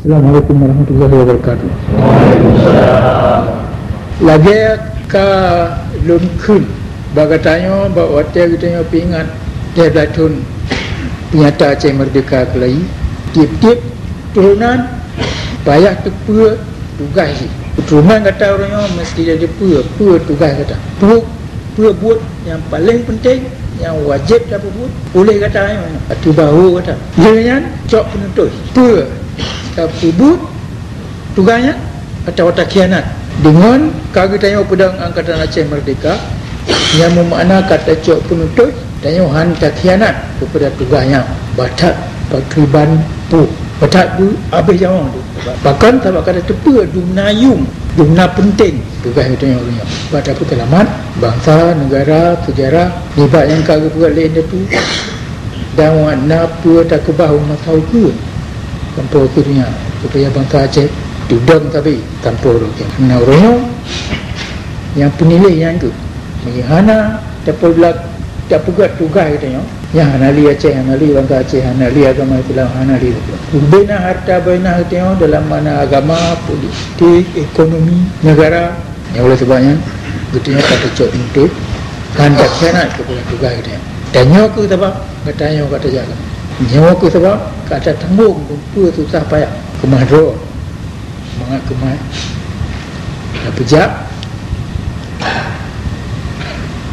Assalamualaikum warahmatullahi wabarakatuh. Lagi ka lun kun bagatanya bawa hotel kita pingat dia datun penyata Aceh Merdeka kelai tip-tip turunan payah tepu tugas turunan kata orangnya mesti ada pu tugas kata pu buat yang paling penting yang wajib dapat buat boleh kata tu bahu kata jangan cok penuntut pu tapi buat tugasnya atau otak khianat dengan kagitanya pedang Angkatan Aceh Merdeka yang bermakna kata cok penuntut dan yang hantar khianat kepada tugasnya batak pakriban tu batak tu habis jawang tu bahkan tak kata tepa dumnayum dumna penting tugas itu yang orangnya batak pengalaman bangsa, negara, sejarah libat yang kagak buat lain tu dan warna pun tak kebahu nak tahu ke tanpa akhirnya supaya bangsa Aceh tudang tapi tanpa orangnya kena orangnya yang penilai yang tu menghana tak pegat tugas katanya yang hanali Aceh, hanali bangsa Aceh, hanali agama Islam, hanali bina harta bina katanya dalam mana agama, politik, ekonomi, negara yang oleh sebabnya katanya kata cok untuk hantar khianat kepada tugas katanya dan nyawa ke sebab katanya kata jaga nyawa ke sebab kata tanggung kumpul susah payah kemadro semangat kemah dah pejak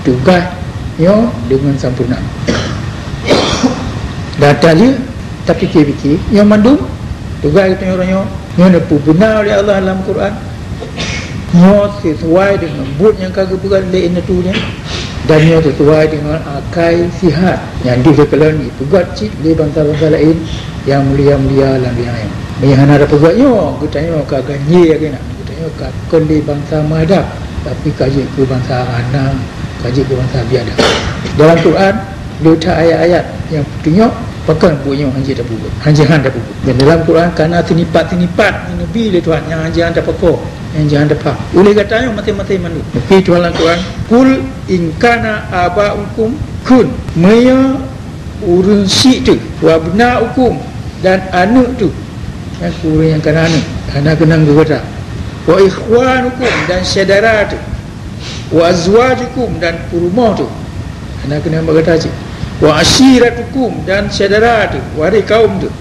tugas yo dengan sempurna data dia tapi fikir yang mandum tugas kita orangnya yang ada benar oleh Allah dalam Quran yo sesuai dengan buat yang kagak bukan lain itunya dan yo sesuai dengan akai sihat yang dikelan tugas cik di bangsa-bangsa lain yang mulia-mulia dalam yang yang ada tugas yo katanya kagak nye kena katanya kagak bangsa madap tapi kaji ke bangsa Anam kaji ke bangsa biada dalam Quran letak ayat-ayat yang tunjuk pakai bunyi hanji tak buat hanjihan tak buat dan dalam Quran kerana tinipat nabi le Tuhan yang hanjihan tak pakok yang jangan dapat boleh katanya mati-mati manu tapi Tuhan dalam Quran kul in kana aba'ukum kun maya urun si tu wa abna'ukum dan anak tu yang kurang yang kena anak kenang kata wa ikhwanukum dan saudara tu wa azwajukum dan kurma tu anak kena berkata je wa ashiratukum dan saudara tu wari kaum tu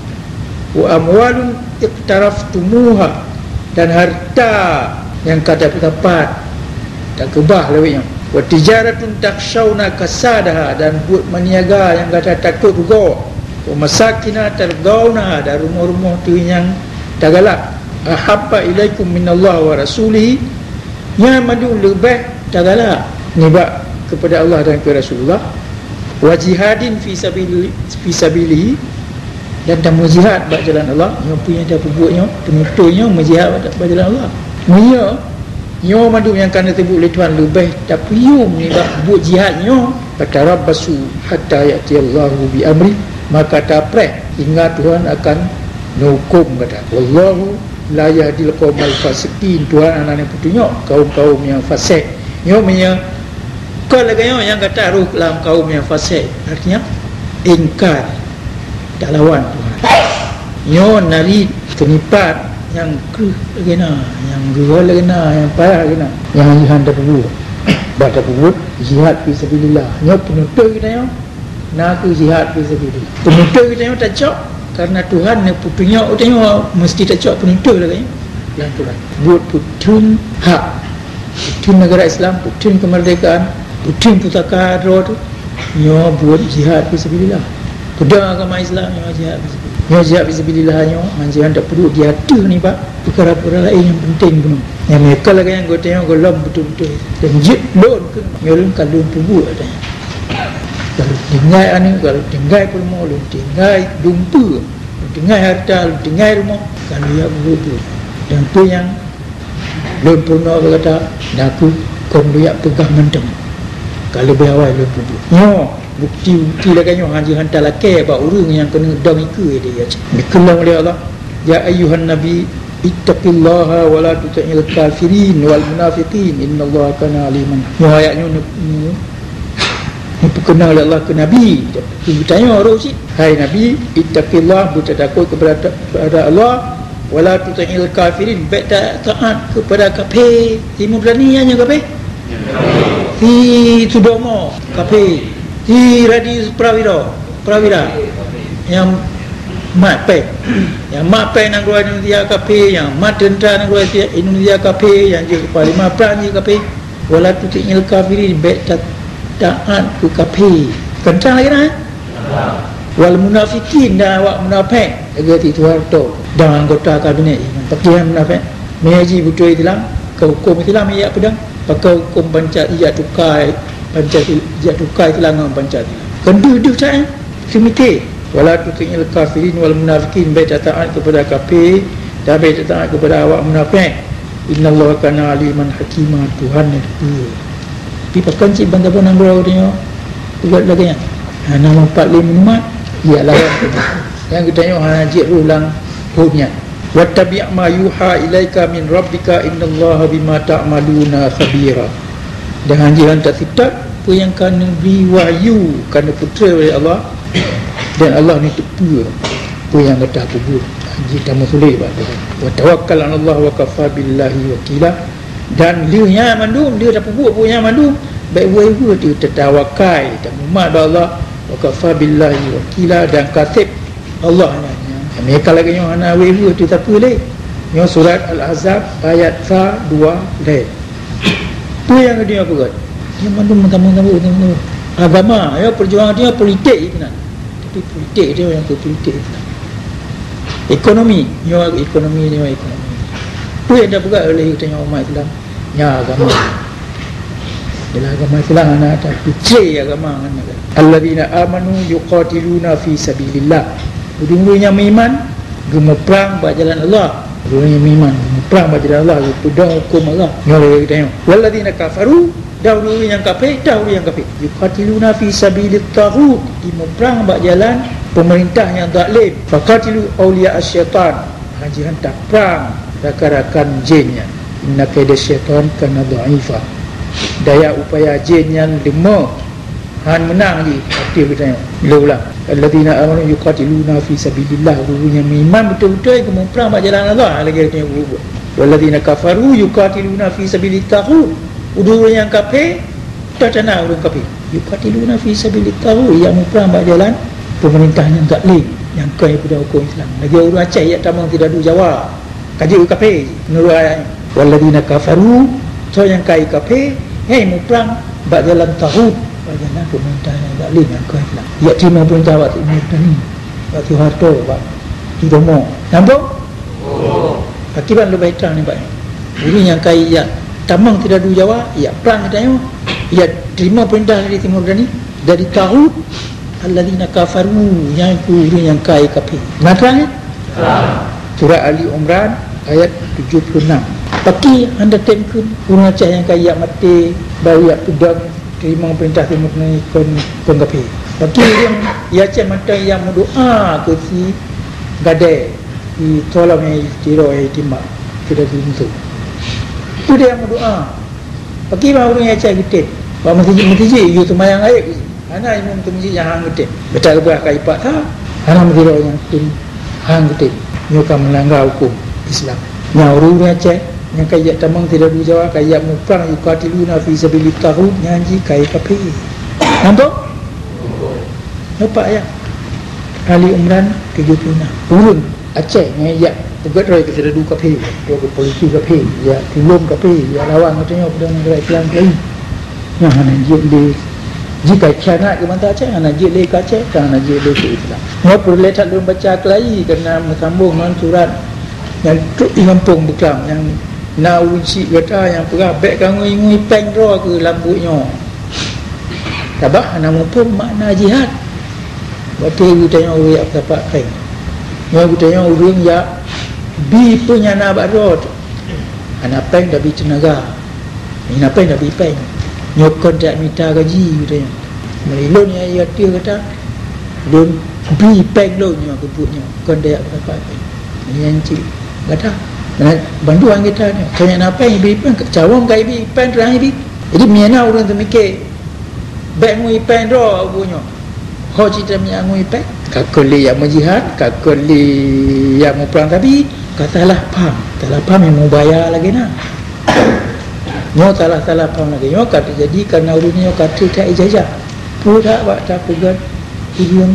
wa amwalun iqtaraftumuha dan harta yang kata tepat tak kebah lebihnya wa tijaratun takshawna kasadaha dan buat meniaga yang kata takut rugo wa masakina tergauna dan rumah-rumah tu yang tak galak ahabba ilaikum minallah wa rasulihi yang madu lebih tak galak nibak kepada Allah dan kepada Rasulullah wa jihadin fi sabilihi dan tamu jihad bak jalan Allah yang punya dah buatnya penuturnya menjihad bak jalan Allah nyo madu yang kena tebuk oleh Tuhan lebih tapi yum ni bak buat jihadnya fatarabbasu hatta ya'ti Allahu bi amri maka tapreh hingga Tuhan akan hukum kata wallahu la yahdil qaumal fasiqin Tuhan anak petunjuk kaum-kaum yang fasik nyo punya kalau yang kata ruh dalam kaum yang fasik artinya ingkar tak lawan Tuhan nyo nari tenipat yang kena yang gua kena yang parah kena yang jihad dah buat baca buat jihad fi sabilillah nyo penutur kita yo nak jihad fi sabilillah penutur kita yo tak cok karena Tuhan nak putunya tengok mesti tak cok penutur lagi yang Tuhan buat putun hak putun negara Islam putun kemerdekaan putun pusaka roh tu nyo buat jihad fi sabilillah pedang agama Islam nyo jihad fi sabilillah nyo jangan tak perlu dia tu ni pak perkara-perkara lain yang penting pun yang mereka lagi yang gue tengok gue lom betul-betul dan jid lon ke nyolong kalun tubuh katanya kalau tinggal ni kalau tinggal pun mau lu tinggal dumpu lu tinggal harta lu tinggal rumah kalau ya betul dan tu yang lon purno kata aku kon lu ya pegang mendem kalau berawal lon purno nyo bukti lagi yang haji hantar laki apa urung yang kena dam ikut dia dikelang oleh Allah ya ayyuhan nabi ittaqillaha wa la tuti'il kafirin wal munafiqin innallaha kana aliman ya ayatnya ni dikenal oleh Allah ke nabi dia tanya orang si hai nabi ittaqillah bertakwa kepada Allah wala tuti'il kafirin, baik taat kepada kafir. Timur berani hanya kafir. Di Sudomo kafir. Di Radis Prawira yang mat pek, yang mat pek nak keluar Indonesia kafir, yang mat tentera nak keluar Indonesia kafir, yang je parlimen Perancis kafir. Wala tuti'il kafirin, baik taat ke kafir. Kencang lagi nak? Wal munafikin, dan awak munafik agak itu harta dan anggota kabinet pakian munafik mengaji betul Islam ke hukum Islam ia pedang pakai hukum pancasila tukai Islam pancasila kendu saya semite wala tuti'il kafirin wal munafikin, baik taat kepada kafir dan baik taat kepada awak munafik. Innallaha kana aliman hakima, Tuhan itu pi pakai cik bangga nang berau dia buat lagi ya nama 45 umat ia lawan yang kita tengok haji ulang hudnya wattabi' ma yuha ilaika min rabbika innallaha bima ta'maluna khabira. Dan jangan tak tidak apa yang kena beri wahyu kerana putera oleh Allah, dan Allah ni tepu apa yang kata aku buat. Haji tak musulik wa tawakkal 'ala Allah wa kafa billahi wakila. Dan dia mandum dia tak buat punya mandum baik wahyu dia tertawakal tak umat Allah wa kafa billahi wakila, dan katib Allah nya mereka lagi yang ana wewu tu tak boleh yang surat Al-Ahzab ayat 2 le tu yang dia buat dia mandum tamu agama ya perjuangan dia politik itu nak tapi politik dia yang politik itu ekonomi dia tu yang dah buat oleh tanya umat Islam ya agama dalam agama Islam anak ada putri agama anak alladzina amanu yuqatiluna fi sabilillah. Dulu-dulunya beriman guna perang buat jalan Allah. Dulunya beriman guna perang buat jalan Allah, pedang hukum Allah. Nyoleh kita tengok walladzina kafaru, dahulu yang kafir yuqatiluna fi sabilit taghut, di perang buat jalan pemerintah yang zalim. Faqatilu awliya asyaitan, haji hantar perang rakan-rakan jinnya. Inna kaida syaitan kana dha'ifa, daya upaya jin yang lemah han menang je. Hati kita tengok bila ulang alladzina amanu yuqatiluna fi sabilillah, dulunya iman betul-betul ke perang buat jalan Allah. Lagi kita tengok walladzina kafaru yuqatiluna fi sabilit taghut, dulunya yang kafir tak tenang orang kafir yuqatiluna fi sabilit taghut, yang perang buat jalan pemerintah yang zalim yang kaya pada hukum Islam. Lagi orang Aceh yang tamang tidak ada jawab kaji kafir menurut ayat walladzina kafaru, so yang kaya kafir perang buat jalan taghut, buat jalan pemerintah yang zalim yang kaya Islam. Ya terima perintah buat ini tadi buat harta buat tidak mau nampak akibat lebih terang ni Pak. Ini yang kaya ya tamang tidak ada jawab ya perang kita tengok ya terima perintah dari Timur Tani dari taghut alladzina kafaru, yang kufur yang kaya kafir. Maknanya surah Ali Imran ayat 76. Tapi anda temkan orang Aceh yang kaya mati baru ya pedang terima perintah Timur Tani kon kafir. Tapi yang ya Aceh mata yang berdoa ke si gadai di tolong yang tiro yang timbak sudah dibentuk itu dia yang berdoa. Bagi orang yang Aceh gede bahawa masjid you semayang air anak imam tu masjid yang hang gede betul ke akai pak tak anak tiro yang tu hang gede you akan melanggar hukum Islam. Yang orang Aceh yang kaya tamang tidak dijawab kaya muprang yuqatiluna fi sabilit taghut, nyanyi kaya kafir. Nampak ya Ali Imran 76 urun Aceh yang ya tugas roy kita dua kafir dia ke polisi kafir ya tilum kafir ya lawan katanya pada negara Islam lain yang hana jeli jika cana ke mata Aceh hana jeli ke Aceh dan hana jeli ke Islam. Ngap perlu tak belum baca kelai kerana sambung dengan surat yang tu di kampung Beklang yang na uci kata yang perah baik ngui peng ro ke lambutnya tabah nama pun makna jihad. Waktu itu tanya orang yang dapat peng yang tanya orang yang bi punya nak rod anak peng dah bi tenaga ni nak peng dah bi peng nyokon tak minta gaji tanya melilun ya dia kata don bi peng lo nya kebutnya kon dia dapat peng ni yang cik kata bantuan kita ni tanya nak peng bi peng cawang kai bi peng terang bi jadi miana orang tu mikir baik ngui peng ro punya ho cita mi ngui peng Kakoli yang menjihad, kakoli yang mau perang, tapi salah faham yang mau bayar lagi nak. Nyo salah faham lagi. Nyo kata jadi karena urutnya kata tak ijazah. Pura buat tak pegat hidung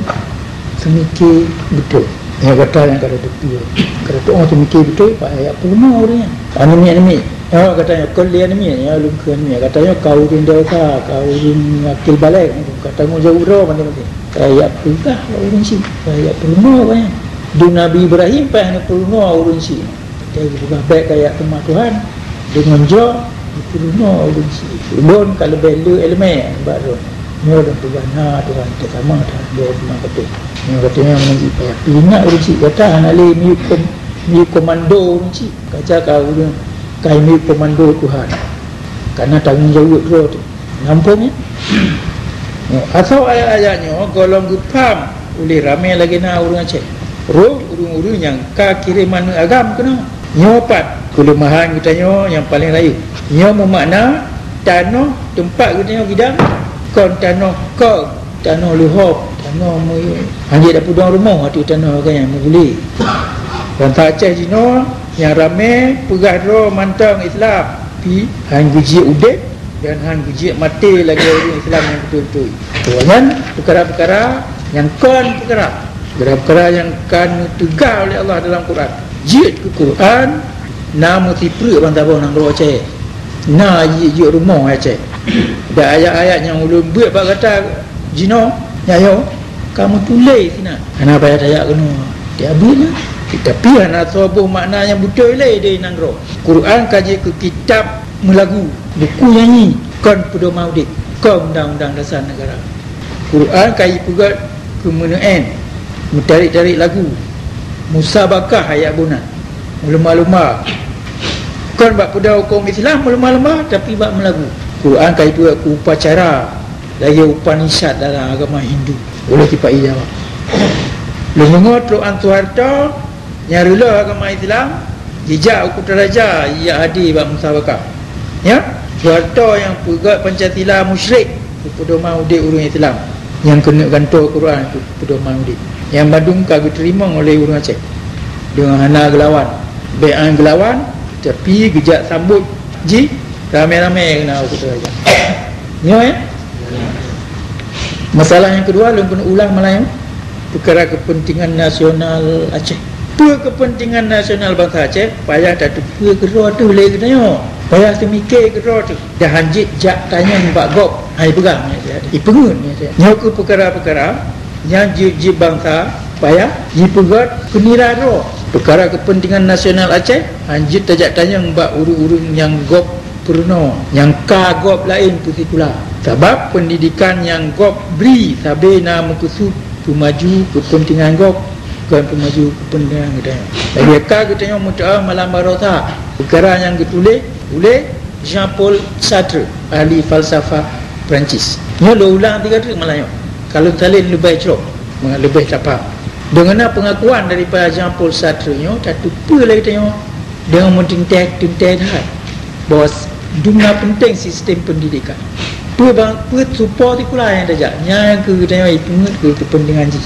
semikir betul. Yang kata betul. Kata tu orang semikir betul, pak ayat pulma orangnya. Animi. Yang katanya koli animi, ya lumkan ni. Katanya kau rin dewasa, kau rin akil balik. Kata mu jauh ro macam-macam. Ayat pulkah urun si. Ayat pulma apa ya? Du Nabi Ibrahim pa pulma urun si. Dia juga baik ayat tema Tuhan dengan jo pulma urun si. Ulun kalau belu elemen baru. Nyo dan pegana Tuhan kita sama dah dia memang betul. Nyo katanya mengaji payah pina urun si. Kata anali mi komando urun si. Kaca kau urun kai mi komando Tuhan. Karena tanggung jawab ro tu. Nampaknya asal ayat-ayatnya golong gupam oleh ramai lagi na urang Aceh. Urung-urung yang ka kiriman agam kena. Nyopat kelemahan katanya yang paling layu. Nyo bermakna tanah tempat katanya gidang kon tanah luhop, tanah hanya dak pudang rumah tu tanah kan yang boleh. Dan tak Aceh Cina yang ramai pegah ro mantang Islam pi hang guji udek dan hang guji mati lagi orang Islam yang betul-betul. Dengan perkara-perkara yang perkara yang kan tegar oleh Allah dalam Quran. Jid ke Quran nama tipre bang tabah nang ro Aceh. Na jid rumah Aceh. Ada ayat-ayat yang ulun buat bab kata jino nyayo kamu tulis sini. Kenapa ayat-ayat kena diambil lah. Tapi ana sobuh makna yang betul le dia nang ro. Quran kaji ke kitab melagu, buku nyanyi, kon pedoman udik, kon undang-undang dasar negara. Quran kaji pegat kemenaan, mencari-cari lagu, musabakah ayat bunat, melumah-lumah. Kon bak pedau kaum Islam melumah-lumah tapi bak melagu. Quran kaji pegat ke upacara, lagi Upanishad dalam agama Hindu. Boleh tipai jawab. Lengot lo antuharta nyarula agama Islam, jejak ukur raja ia hadir bak musabakah. Ya, harta yang pegat Pancasila musyrik pedoman udik urang Islam yang kena gantung Quran tu pedoman udik. Yang badung kagak terima oleh urang Aceh. Dengan hana gelawan. Be'an gelawan tapi gejak sambut ji ramai-ramai kena ukur raja. Ya. Masalah yang kedua lun kena ulang Melayu. Perkara kepentingan nasional Aceh. Kepentingan nasional bangsa Aceh payah tak tu kera tu boleh katanya. Payah semikir kera tu. Dah hanjit jak tanya mbak gop. Hai pegang ni saya. Pengun ni saya. Nyok perkara-perkara yang jib bangsa payah dipegat kenira ro. Perkara kepentingan nasional Aceh hanjit tajak tanya mbak urung-urung yang gop purno, yang ka gop lain pusikulah. Sebab pendidikan yang gop beri sabena mengkusut pemaju kepentingan gop bukan pemaju kepentingan kita. Jadi katanya muta'ah malam barota. Perkara yang ditulis oleh Jean-Paul Sartre, ahli falsafah Perancis. Nya lo ulang 3 kali Melayu. Kalau salin lebih cerok, lebih tepat. Dengan pengakuan daripada Jean-Paul Sartre nya tak lupa lagi tanya dengan mentintai dah bahawa dunia penting sistem pendidikan. Bang support pula yang tajak. Yang ke tanya itu ke kepentingan ji.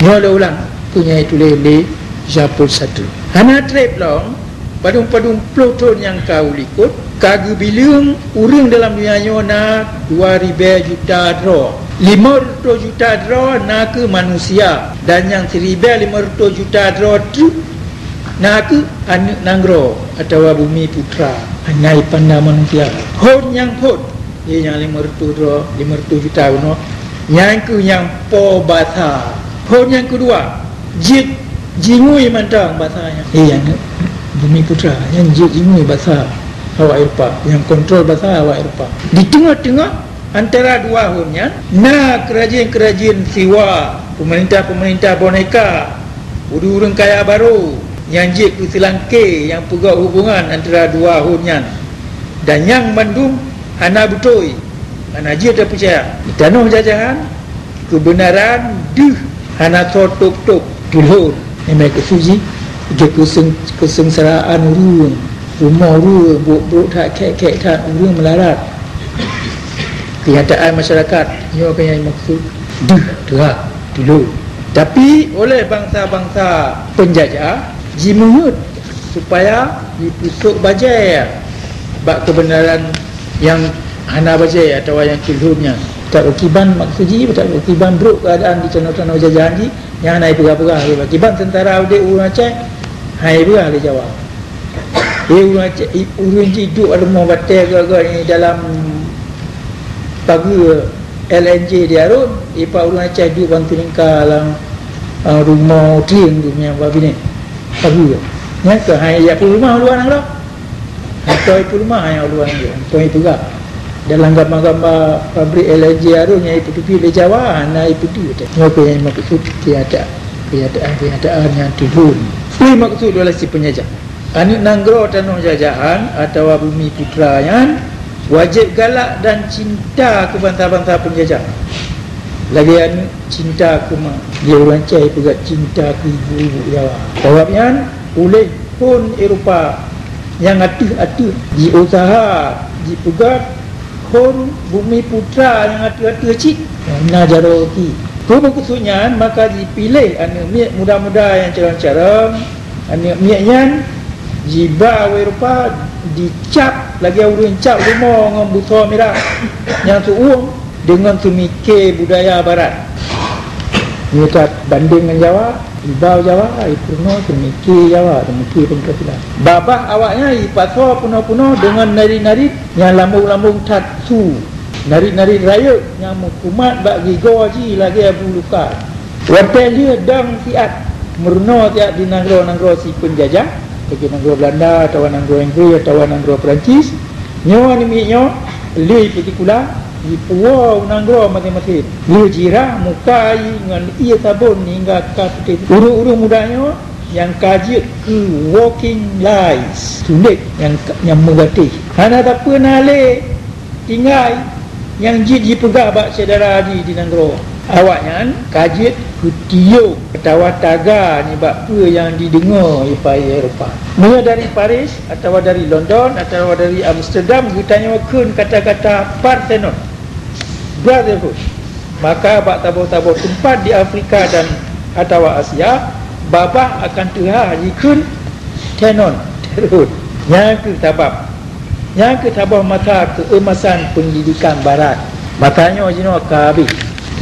Nya lo ulang punya itu le Jean-Paul Sartre. Hana trip long padung-padung ploton yang kau likut kagak bilang urang dalam dunia na 2,000 juta draw 500 juta draw nak ke manusia dan yang 1,500 juta draw tu nak ke anak nanggro atau bumi putra anai pandang manusia hon yang hon dia yang 500 draw 500 juta no yang ke yang po bahasa hon yang kedua jingui mantang bahasanya yang bumi putra yang jingui bahasa awak Eropah yang kontrol bahasa awak Eropah di tengah-tengah antara dua hunnya kerajin-kerajin siwa pemerintah boneka urang kaya baru yang jik ke Selangke yang pegang hubungan antara dua hunnya dan yang Bandung hana betul hana jik tak percaya di tanah jajahan kebenaran hana tok-tok dulur memang kesuji kesengsaraan urang rumah urang buruk tak kek tak urang melarat kenyataan masyarakat ia apa yang maksud terang dulu Tapi oleh bangsa-bangsa penjajah jimungut supaya dipusuk bajai bak kebenaran yang hana bajai atau yang kilhumnya. Tak ukiban maksudji, tak ukiban buruk keadaan di tanah-tanah jajahan ji yang naik perah-perah. Ukiban tentara udik urun Aceh, hai perah di Jawa. Urun Aceh, urun ji duduk ada mau batai ke dalam pagi LNG di Arun, Pak urun Aceh duduk bantu lingkar dalam rumah tring tu punya babi ni. Pagi ke. Ya ke hai ya rumah luar nang dah. Atau itu rumah yang luar nang. Tuan itu gak. Dalam gambar-gambar pabrik LNG Arun yang itu di Jawa, nah itu dia. Apa yang maksud keadaan yang turun. Ini maksud adalah si penjajah. Anik nanggro tanah jajahan atau bumi putra yang wajib galak dan cinta ke bangsa-bangsa penjajah. Lagi anik cinta ke mak. Dia orang Aceh juga cinta ke ibu-ibu Jawa. Sebabnya oleh pun Eropah yang atuh-atuh di usaha, di pegat pun bumi putra yang atuh-atuh cik. Nah jaroki. Itu maksudnya maka dipilih anak miak muda-muda yang cerang-cerang, anak miaknya jiba Eropah dicap lagi urun cap rumah dengan busa merah yang suung dengan semikir budaya barat. Mereka banding dengan Jawa, ibau Jawa, ipuno semikir Jawa, semikir Pancasila. Babah awaknya ipasal puno-puno dengan nari-nari yang lambung-lambung tatsu, nari-nari raya yang mukumat bagi goji lagi abu luka. Watelia dang siat meruno tiap di nanggro-nanggro si penjajah, bagi nanggro Belanda atau nanggro Inggris atau nanggro Perancis. Nyawa ni miaknya li partikula di puau nanggro masing-masing. Dia jirah mukai dengan ia sabun hingga kapten. Urung-urung mudanya yang kaji ke walking lies. Sulit yang mengerti. Hana tak pernah le tinggal yang ji pegah bak saudara haji di nanggro. Awaknya kaji ke tiup atau taga ni bak apa yang didengar ipai Eropah. Mula dari Paris atau dari London atau dari Amsterdam ditanya kata-kata Parthenon. Brotherhood. Maka bak tabur-tabur tempat di Afrika dan atau Asia, babah akan terhajikun tenon terhut. Yang ke tabah mata keemasan pendidikan barat. Matanya jino kabih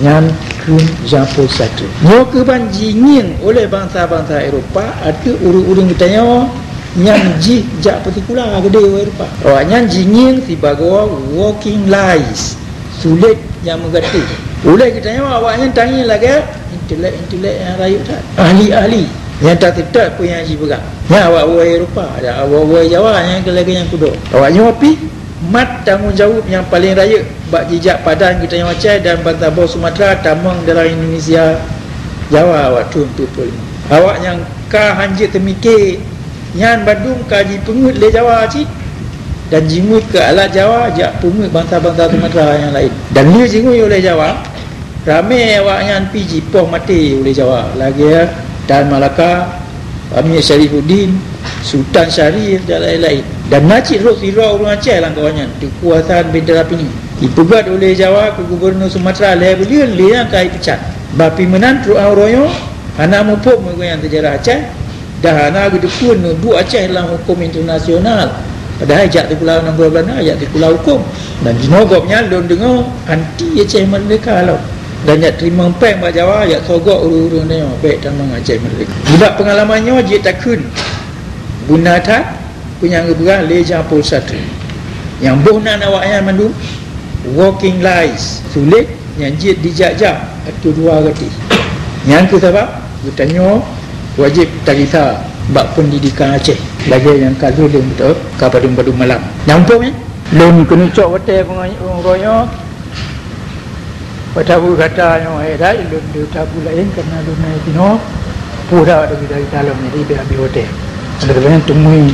yang kun Jean-Paul Sartre. Nyo ke banjingin oleh bangsa-bangsa Eropah ada urung-urung kitanya yang ji jak partikular gede Eropah. Awaknya jingin si bagawa walking lies. Sulit yang mengerti. Oleh kitanya awaknya tanya lagi intelek yang rayuk tak. Ahli-ahli yang tak tetap pun yang ji pegang. Ya awak-awak Eropah, ada awak-awak Jawa yang lagi yang kudo. Awaknya api mat tanggungjawab yang paling raya bak jejak padan kita yang Aceh dan Bantabau Sumatera tamang dalam Indonesia Jawa waktu tu. Awak yang ka hanjit temikir yang Bandung kaji pengut le Jawa cik dan jingui ke alat Jawa jak pengut bangsa-bangsa Sumatera yang lain. Dan dia jingui oleh Jawa ramai awak yang pergi poh mati oleh Jawa lagi ya. Dan Malaka Amir Syarifuddin, Sultan Syarif dan lain-lain. Dan Najib Rosira orang Aceh lah kawannya kekuasaan bendera ini dipegat oleh Jawa ke Gubernur Sumatera leher belian yang kai pecat bapi menantu royo anak mupuk menggunakan sejarah Aceh dah anak gedekun duk Aceh dalam hukum internasional padahal ajak di pulau Nanggro Belanda ajak di pulau hukum dan jinogopnya lon dengar anti Aceh merdeka lah dan jak terima peng bak Jawa jak sogok urung-urung dia baik tamang Aceh merdeka budak pengalamannya dia takun bunatan punya ngeberah le Jean-Paul Sartre yang bohnan awaknya mandum walking lies sulit yang jid dijak-jak atau dua reti yang ke sebab bertanya wajib tarisa bak pendidikan Aceh lagi yang kazu dia betul kapadung-padung malam nyampung lom kena cok wate orang royo patabu kata yang dah lom dia tabu lain kerana lom naik dino pura dari dalam ni dia ambil hotel ada banyak temui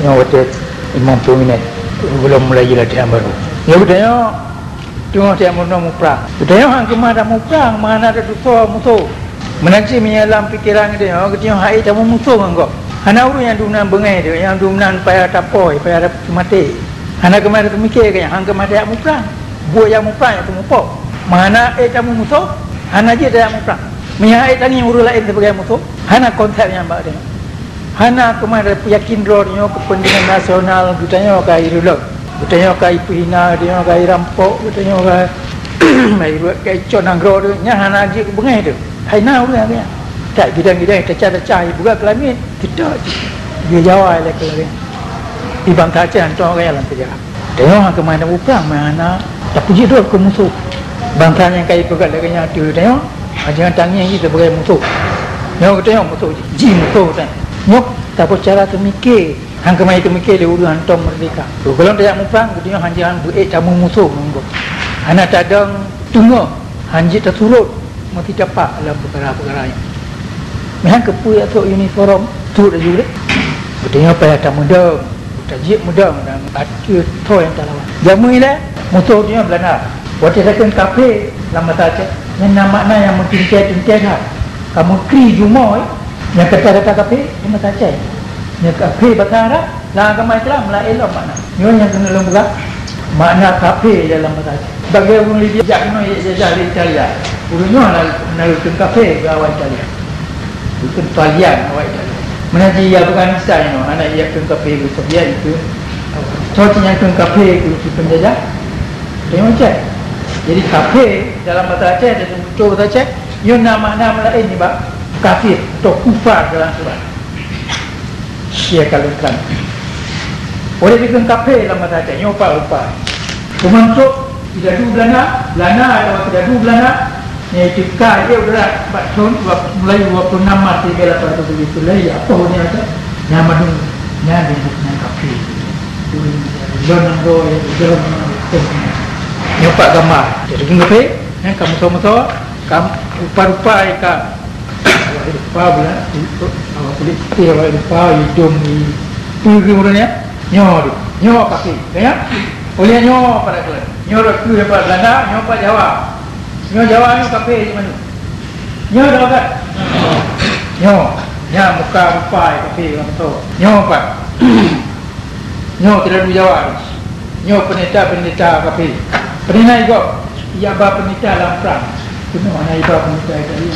yang waktu 50 minit belum mulai latihan baru. Ya betanya tengok dia mau perang. Betanya hang kemana mau perang, mana ada dosa musuh. Menanti menyalam fikiran dia, ketengok hai tamu musuh engkau. Hana urus yang dunan bengai dia, yang dunan payah tapoi, payah ada mati. Hana kemana tu mikir ke hang kemana dia mau perang. Buat yang mau perang yang tu mau. Mana tamu musuh, hana je dia mau perang. Mihai tani urus lain sebagai musuh. Hana konsepnya mbak dia. Hana kemana yakin rohnya kepentingan nasional gutanya kai rulok. Gutanya kai pihina, dia kai rampok, gutanya kai mai buat kai conang roh tu. Nya hana lagi bengai tu. Hai na urus dia. Tak bidang-bidang tercah-tercah buka kelamin tidak. Dia jawab lah kelamin. Ibang kaca hantar orang yang terjadi. Tengok kemana perang mana tak puji tu ke musuh. Bangsa yang kai pegat lagi nya tu tengok. Jangan tanya kita sebagai musuh. Nyok tengok musuh ji musuh kan. Nyok tak cara tu mikir. Hang kemai tu mikir dia urus hantar merdeka. Tu kalau tak mau perang dia hanjian buat camu musuh monggo. Anak tadang tunggu hanji tersurut mesti dapat dalam perkara-perkara yang. Memang kepui atau uniform tu dah juga. Betulnya apa yang tak muda. Tajik muda dan ada toh yang tak lawan. Jamu ini musuh dia Belanda. Waktu saya kan kafe lama saja. Yang nama yang mentintai-tintai kan. Kamu kri jumoy yang kata-kata kafe lama saja. Yang kafe bahasa Arab lah agama Islam lah elok makna. Ini yang kena lembaga makna kafe dalam bahasa Arab. Bagi orang Libya jangan jajah di Italia. Urusnya nak kafe awal Italia. Bukan Italian awal Italia. Mana dia Afghanistan itu, anak dia ke kafe ke Soviet itu, contohnya ke kafe ke penjajah, tengok cek. Jadi kafe dalam bahasa Aceh dan betul bahasa Aceh, ia nama-nama lain ni bak kafir atau kufar dalam surat. Dia kalau kan, oleh dia ke kafe dalam bahasa Aceh, ia apa? Termasuk tidak dulu Belanda atau tidak dulu Belanda. Yang jika dia sudah mulai 26 Mac 1870 lah apa ni ada nama dulu nyari dengan kafe jangan doa jangan nyopak gambar jadi kafe kamu sama-sama kamu rupa-rupa ikan rupa pula kulit putih rupa hidung itu kemudiannya nyo kafe ya oleh nyo pada kelas nyo raku daripada Belanda nyo pada Jawa. Nyo Jawa ni kafe di mana? Nyo dah kan? Nyo muka rupa kafe orang tu. Nyo apa? Nyo tidak di Jawa. Nyo pendeta kafe. Pernah ikut? Ia bah pendeta dalam perang. Kena mana ia pendeta dari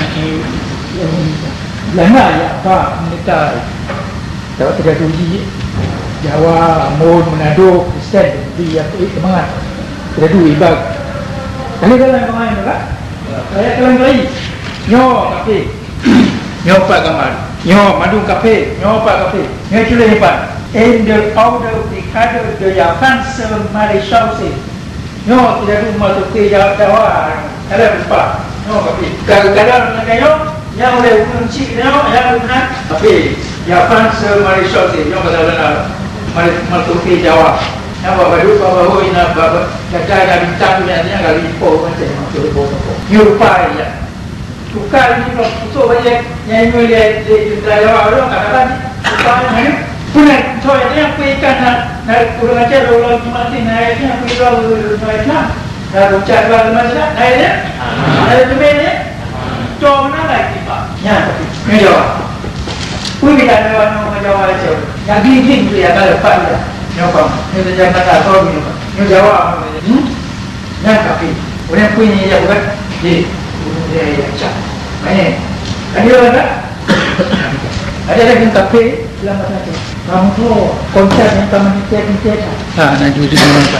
Belanda ia bah pendeta. Kalau tidak uji Jawa, Ambon, Manado, Kristen dia semangat. Tidak dua ibad. Kalau pemain tu kan? Saya kalau lagi. Nyo kafe. Nyo pak gambar. Nyo madu kafe. Nyo pak kafe. Nyo tulis hebat. In the order decade de la France maréchal c'est. Nyo tidak ada masuk ke Jawa. Ada lupa. Nyo kafe. Kadang-kadang nyo yang oleh kunci nyo yang benar kafe. Ya France maréchal c'est. Nyo kadang-kadang masuk ke Jawa. Yang bawa ina bawa jaga bintang punya dia kali po macam tu po. Yupai ya. Tukar ni kalau so banyak yang mulai di Jawa orang katakan tukar ni punya toy dia kuikan nak kurang ajar orang mati naiknya kuikan naiknya. Dah ucap baru macam naiknya. Ada tu ni. Jom nak lagi pak. Ya tapi ni Jawa. Kui kita ada orang Jawa aja. Yang gini dia kalau pak dia. Nyopang, ni dah jangan tak tahu ni. Ni Jawa, ni kafe. Orang punya ni bukan, dia cak. Ni, ada ada. Ada lagi kafe dalam bahasa. Kamu tu konsep yang kamu tintai-tintai. Nak jujur mana?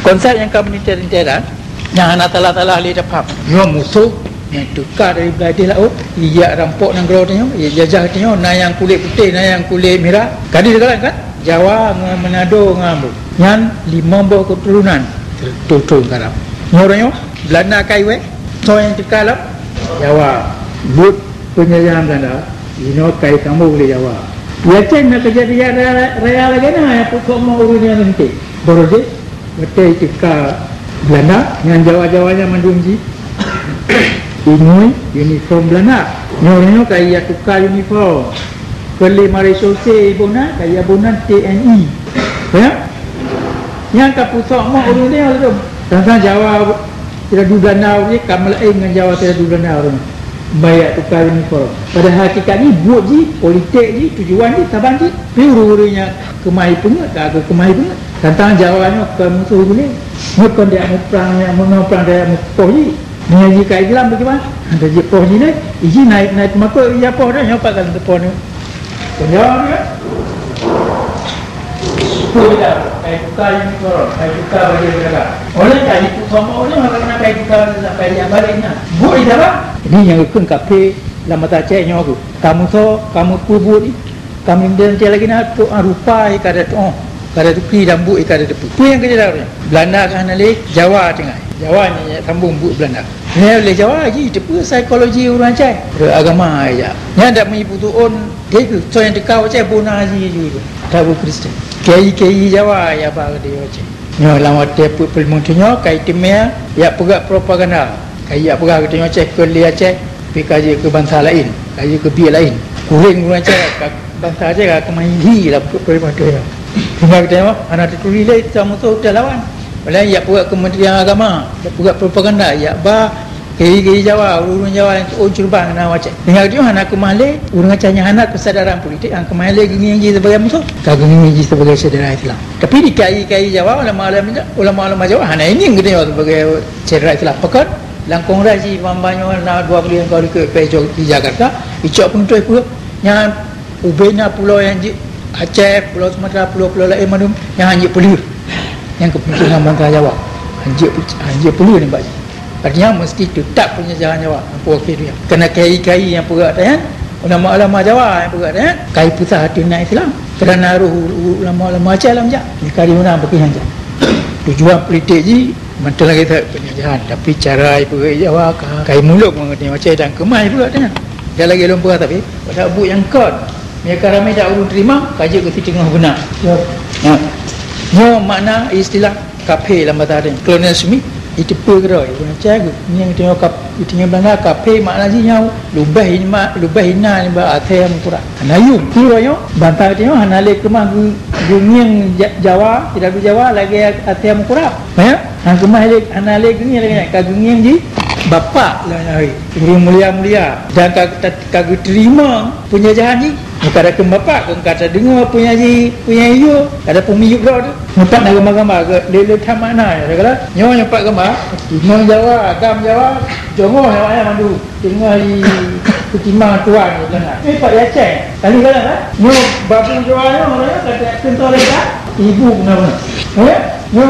Konsep yang kamu tintai-tintai yang anak talah-talah lihat apa? Nyom musuh yang tukar dari beladil laut, ia rampok nang grau tanya, ia jajah tanya, na yang kulit putih, na yang kulit merah. Kadi dekat kan? Jawa dengan Manado dengan Ambo. Yang 5 keturunan tertutur sekarang. Orangnya Belanda kaiwe, so yang cekal Jawa. But penjajahan Belanda, ini kai kamu boleh Jawa. Ya cina kejadian raya lagi na, pokok mau urusnya nanti. Baru je, betul cekal Belanda dengan Jawa-Jawanya mendungji. Ini uniform Belanda. Orangnya kai ya tukar uniform. Kelih mari sosial bonan kaya bonan TNI. Ya? Yang kapusok mau urus dia tu. Tentang Jawa tidak di Belanda ni kamu lain dengan Jawa tidak di Belanda orang. Bayar tukar uniform. Pada hakikat ni buat je politik je tujuan je taban je. Uru-urunya kemai pungut ke kemai pungut. Tentang Jawanya ke musuh ni. Bukan dia mau perang dia mau perang dia mau toh je. mengaji kat Islam bagaimana? Ada je poh ni dah. Iji naik maka ia poh dah nyopak kalau depan ni. Benar dia. Sudah kayak buka yang korang, kayak buka bagi mereka. Oleh kaji sama orang akan kayak buka sampai yang baliknya. Bu di dalam. Ini yang ikut kafe lama tak cek nyoku. Kamu kamu kubur ni. Kami dan cek lagi nak rupa ikada tu. Kada tu pi dan bu ikada depu. Tu yang kerja dah. Belanda kan nalik Jawa tengah. Jawa ni sambung bu Belanda. Ni oleh Jawa lagi depu psikologi orang cek. Agama aja. Ni ada mengipu on dia tu so yang dekau cek bona haji juga. Tahu Kristen. Kiai Jawa ya apa dia cek. Nyo lama depu pelmontunyo kai timnya ya pegak propaganda. Kai ya pegak kita cek ke dia cek pi kaji ke bangsa lain, kaji ke biar lain. Kuring orang cek bangsa cek ke mahi lah pelmontunyo. Tengah kita tengok anak itu relate sama tu dah lawan. Malah ya pegak Kementerian Agama, ya pegak propaganda, ya ba kiai Jawa, urang Jawa yang curbang nak macam. Tengah dia anak kemale, urang canya anak kesadaran politik, ang kemale gini yang sebagai musuh, kagum ini sebagai saudara Islam. Tapi di kiai Jawa ulama Jawa, anak ini yang kita sebagai saudara Islam. Pekat langkong raji mambanyo na 2 bulan kali ke Pejok di Jakarta, icok pun tu pula yang ubena pulau yang Aceh, Pulau Sumatera, pulau-pulau lain mana yang hanya pelur yang kepentingan bangsa Jawa hanya pelur ni Pak. Artinya mesti tetap punya jalan Jawa apa okey dia kena kai-kai yang perak kan ulama-ulama Jawa yang perak kan kai pusat hati nak Islam kerana ulama-ulama Aceh lah macam ni kali mana berkihan je tujuan politik je mantul lagi tak penjajahan tapi cara perak Jawa kai muluk mengerti Aceh dan Kemai perak kan dia lagi lompat tapi pada bu yang kod mereka ramai tak urut terima kaji ke tengah benar ya makna istilah kafe dalam bahasa Arab kolonialisme itu pergerak guna cakap ni yang tengok tinggal Belanda kafe makna jinya lubah hina ni ba atham kurang anayum kiroyo bantah tengok hanale kemah gunging Jawa tidak Jawa lagi atham kurang ya hang kemah hanale gunging lagi kagunging ji bapa lah hari guru mulia dan kagak terima punya jahan ji bukan ada kembapak kata dengar punya iyo ada pemiyuk dah tu nampak nak gambar-gambar ke lele tham mana ya kala nyo nampak gambar Imam Jawa agam Jawa jongoh yang mandu dengar di kutimang tuan tu kan ni Pak Aceh kali kala kan nyo babung Jawa ni kata contoh lagi ibu benar-benar nyo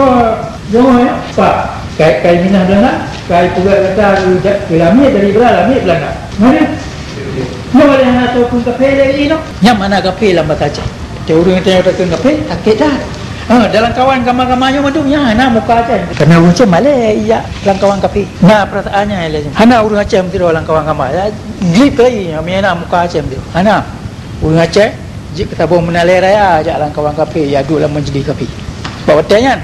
jongoh ya Pak kai minah Belanda kai pula kata lamit dari Belanda mana Nama yang nak tahu kafe lagi no. Yang mana kafe lambat saja. Teori yang tanya tak kafe, takut dah. Dalam kawan kamar-kamarnya macam yang nak muka aja. Karena urang Aceh malai iya dalam kawan kafe. Nah perasaannya ialah hana urang Aceh mesti dalam kawan kamar. Grip lagi yang nak muka Aceh mesti. Hana urang Aceh jik kita bawa menalai raya ajak dalam kawan kafe ya duduk dalam majlis kafe. Bawa tanya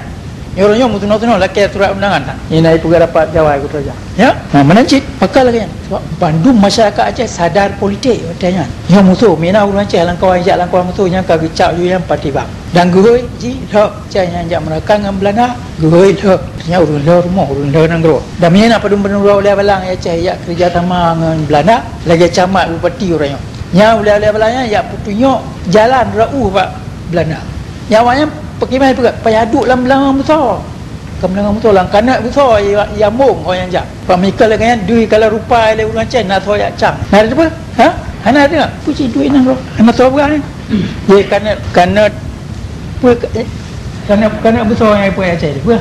Yorongnya mutu-mutu laki surat undangan tak? Ini naik pegawai dapat Jawa ikut saja. Ya? Menancit pakal lagi. Sebab Bandung masyarakat Aceh sadar politik katanya. Yang musuh mina urang Aceh langkawan jak langkawan musuh yang kagak cak yang patibang. Dan gurui ji dak canya jak merakang dengan Belanda. Gurui dak nya urang dah rumah urang dah nanggro. Dan mina padum benur oleh balang Aceh ya kerja sama dengan Belanda lagi camat bupati orangnya. Nya oleh balangnya ya putunyo jalan rau Pak Belanda. Nyawanya Pekimai juga payaduk dalam belakang besar. Belakang besar lang kanak besar ya mong orang yang jak. Pak Mikal lagi kan duit kalau rupai le urang Aceh nak soyak cang. Ada apa? Ha? Hana ada tak? Puji duit nang ro. Hana tahu berapa ni? Ye kanak kanak besar yang punya Aceh tu.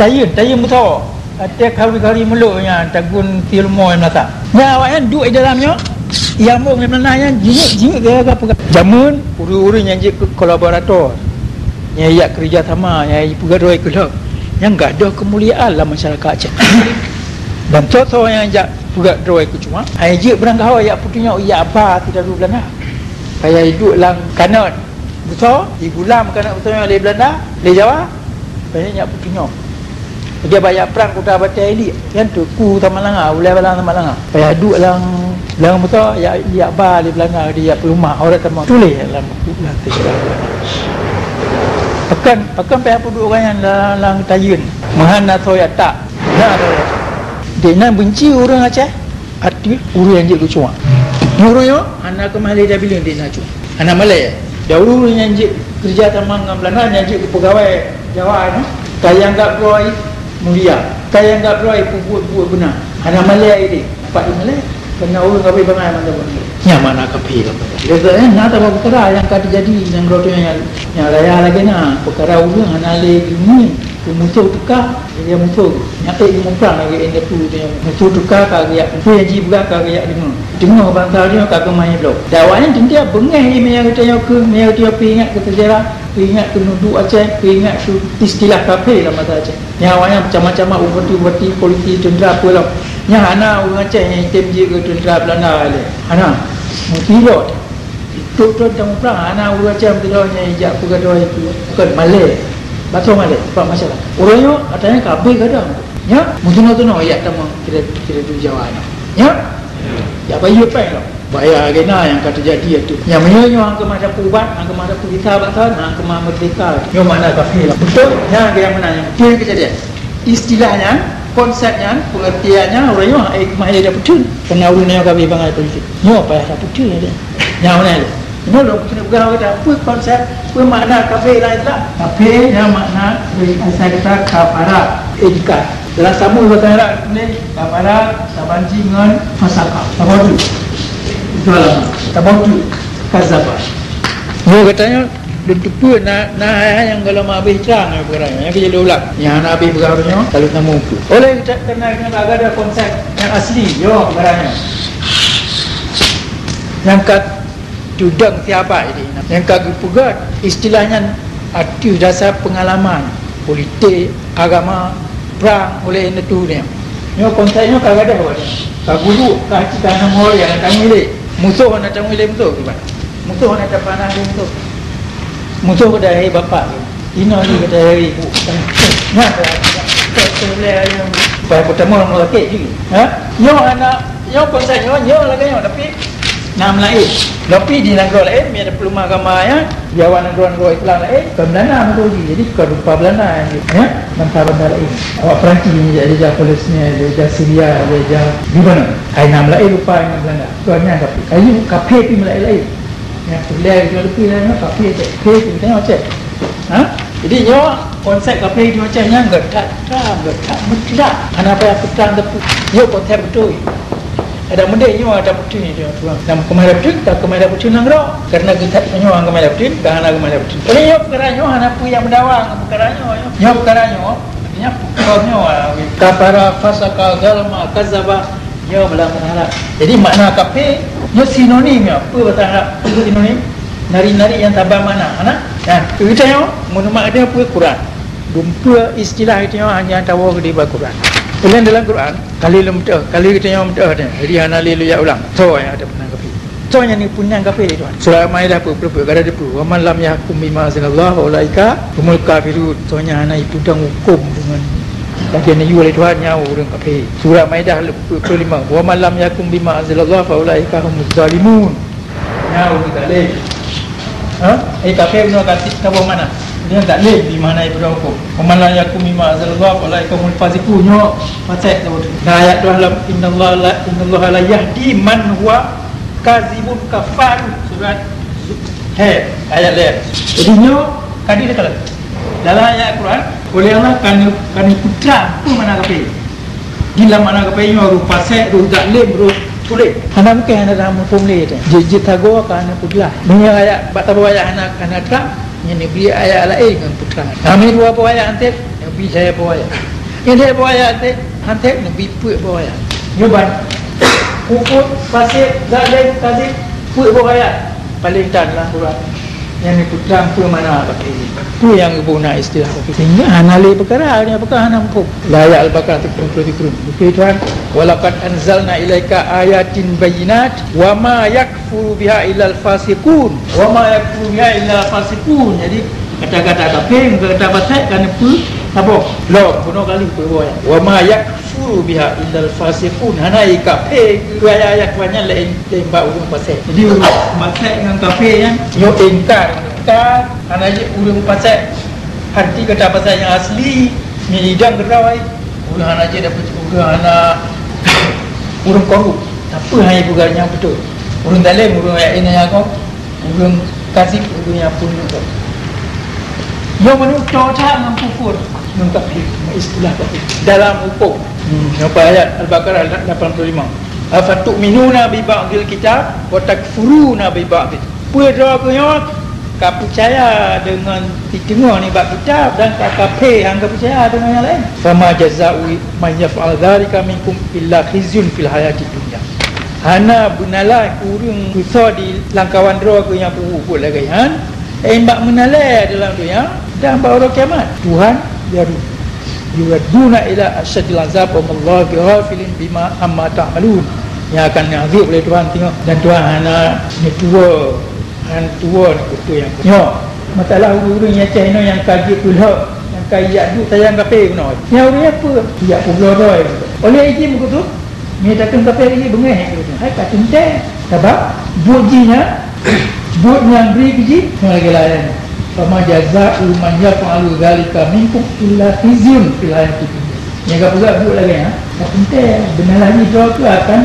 Tayun besar. Ada kali meluknya tagun tilmo yang mata. Ya awak kan duit dalamnya yang mong yang menanya jinguk dia apa? Jamun uru-uru yang jadi kolaborator. Yang ia kerja sama, yang ia pegawai kelab, yang enggak ada kemuliaan dalam masyarakat Aceh. Dan contoh yang ia pegawai ke cuma, ia berangkau ia putunya ia apa tidak dulu Belanda. Kayak hidup lang kanat besar, di gulam kanat besar yang dari Belanda, dari Jawa, banyak ia putunya. Dia banyak perang kota batai ini, kan tu ku Taman Langgar, ulai balang Taman Langgar. Kayak hidup lang besar, ia apa di Belanda, dia rumah orang Taman tulis dalam buku Belanda. Pekan payah penduduk orang yang dalam Tayun Mahana Soya tak nak dia nak benci orang Aceh arti orang yang jik kucuang orang anak ke Malay dah bilang dia nak cuang anak Malay dahulu yang jik kerja sama dengan Belanda yang jik pegawai Jawa ni kaya anggap kau mulia Kaya enggak beroi buat benar. Ana Malay ini, Pak Malay. Kena orang kafir bangai mana pun. Yang mana kafir apa? Dia nak tahu perkara yang kata jadi yang rotonya yang raya lagi na perkara ulang ana le ini musuh tukar dia musuh. Yang mumpang lagi ini tu dia musuh tukar kagak dia juga kagak dengar bangsa dia kagak main blok. Dakwanya dia bengai ini yang kita ke dia ingat ke sejarah, ingat ke nuduk Aceh, ingat ke istilah kafir lah masa Aceh. Yang awalnya macam-macam ubati polisi tentera apa lah. Yang anak orang Aceh yang hitam je ke tentera Belanda le. Anak pilot. Tok tang perang anak orang Aceh pilotnya hijab pegadoi itu bukan Malay. Bahasa Malay, Pak masalah. Orangnya katanya kabeh kadang. Ya, mungkin tu no ya tamu kira tu Jawa. Ya. Ya bayi apa lo? Bayar agena yang kata jadi itu. Yang menyoyo ang kemada pubat, ang kemada pulita bahkan, ang kemada merdeka. Yo mana kafir. Betul? Yang mana yang betul kejadian. Istilahnya, konsepnya, pengertiannya orangnya hikmah dia betul. Kena urunnya kafir bangai politik. Yo apa ya betul dia. Yang mana dia? Ini loh, bukan kita apa konsep, apa makna kafir lain tak? Kafir yang makna saya kata kafara, etika. Dalam samu bahasa Arab ni kafara, tabanji dengan fasaka. Tabanji. Itu alamat. Tabanji, kazaba. Dia katanya tentu nak yang kalau mak habis terang perkara yang kita ulang. Yang nak habis perkaranya kalau tak mampu. Oleh kerana ada konsep yang asli, yo perkaranya. Yang kat tudang siapa ini yang kagak pugat istilahnya arti dasar pengalaman politik agama perang oleh itu ni nyo konsepnya kagak ada apa kagulu kacikan mol yang tamile musuh nak tamile musuh nak panah musuh dah hai bapa ino ni kata hari ibu nah boleh yang baik pertama orang lelaki juga ha nyo anak nyo konsepnya nyo lagi nyo tapi nam lain. Tapi di negara lain, ada pelumah agama ya, Jawa negara-negara Islam lain, ke Belanda betul. Jadi ke rupa Belanda ya, bangsa-bangsa lain. Awak Perancis ni ada Palestin, ada Syria, ada Lebanon. Ai nam lain rupa yang Belanda. Tuannya tapi kayu kafe pi lain. Yang boleh jual lebih lah kafe tu tengok cek. Ha? Jadi nyo konsep kafe itu macamnya enggak mutlak. Kenapa yang petang tepu? Yo konsep betul. Ada mendeknya ada betul ni dia tuan. Nam kemai betul, tak kemai betul nangro. Karena kita punya orang kemai betul, karena kemai betul. Oleh yo perkaranya anak pu yang berdawang perkaranya yo perkaranya artinya perkaranya kafara fasaka galma kazaba yo dalam bahasa Arab. Jadi makna kafe yo sinonim ya. Apa bahasa Arab sinonim? Nari-nari yang tabah mana? Ana? Nah, kita yo menumak ada apa Quran. Dumpa istilah itu hanya tahu di Quran. Kemudian dalam Quran kali kita yang mudah dah. Jadi ana lilu ya ulang. So yang ada punang kafir. So yang ni punang kafir tuan. Surah Maidah berapa kada ada pu. Wa man lam yahkum bima anzalallahu ulaika humul kafirun. So yang ana itu tang hukum dengan bagian ni oleh Tuhan nyawa orang kafir. Surah Maidah 25. Wa man lam yahkum bima anzalallahu ulaika humuz zalimun. Nyawa kita leh. Ha? Kafir no kasih tahu mana? Dia tak leh di mana ibu hukum. Pemalan yakum mimma azallahu alaikum al-fasiqun nyo macam tu. Nah ayat tu dalam innallaha la yahdi man huwa kazibun kafar surat ayat le. Jadi nyo kadi dia kata dalam ayat Quran oleh Allah kan putra apa mana kafir. Gila mana kafir nyo rupa fasik ru tak leh ru tulis. Ana bukan ada dalam hukum le tu. Jiji tago kan putlah. Dunia ayat batawa ayat anak tak yang Nabi ayat lain dengan putra. Kami dua apa ayat antek, Nabi saya apa ayat. Yang dia apa ayat antek, Nabi pun apa ayat. Nyoban. Kufur, fasik, zalim, kazib, pun apa ayat. Paling tak dalam Quran. Yang ni putra pun mana apa itu yang guna istilah apa. Sehingga anali perkara ni apakah anak hukum. La ayat Al-Baqarah 33. Okey tuan. Walaqad anzalna ilaika ayatin bayyinat wa ma yakfuru biha illal fasiqun. Wa ma yakfuru biha illal fasiqun. Jadi kata-kata kafir, kata fasik kan apa? Apa? Lo bunuh kali berbuat. Wa ma yakfuru biha illal fasiqun. Hanai kafir ayat-ayat banyak lain tembak urang fasik. Jadi fasik dengan kafir yang yo ingkar anak je urang fasik. Hati kata fasik yang asli ni hidang gerawai. Urang anak je dapat urang anak urang korup. Apa hanya bukannya betul. Urang dalam urang ayat ini aku urang kasih urang yang pun itu. Yo menurut cara dengan kufur mentafsir istilah tadi dalam hukum. Apa ayat Al-Baqarah 85. Afatu'minuna bi ba'dil kitab wa takfuruna bi ba'dil. Punya kau percaya dengan tengah ni bab kitab dan kau kafir hang percaya dengan yang lain. Fama jazaa'u man yaf'al dzalika minkum illa khizyun fil hayatid dunya. Hana benalah kurung susah di langkawan neraka yang puruk lagi han. Mbak menalai dalam dunia dan pada hari kiamat. Tuhan yuraduna ila asyadil azab wa mallahu ghafilin bima amma ta'malun. Yang akan azab oleh Tuhan tengok dan Tuhan hana ni tua ni kutu yang masalah urus yang China yang kaji pula yang kaya tu sayang kafe guna yang urus apa dia pula dah oleh izin begitu ni takkan kafe ini bengah gitu hai kat cinta sebab bujinya buat yang beri biji lagi lain sama jazaa'u man yaf'alu dzalika minkum illa khizyun fil hayatid dunya yang pula buat lagi kat cinta benar lagi doa tu akan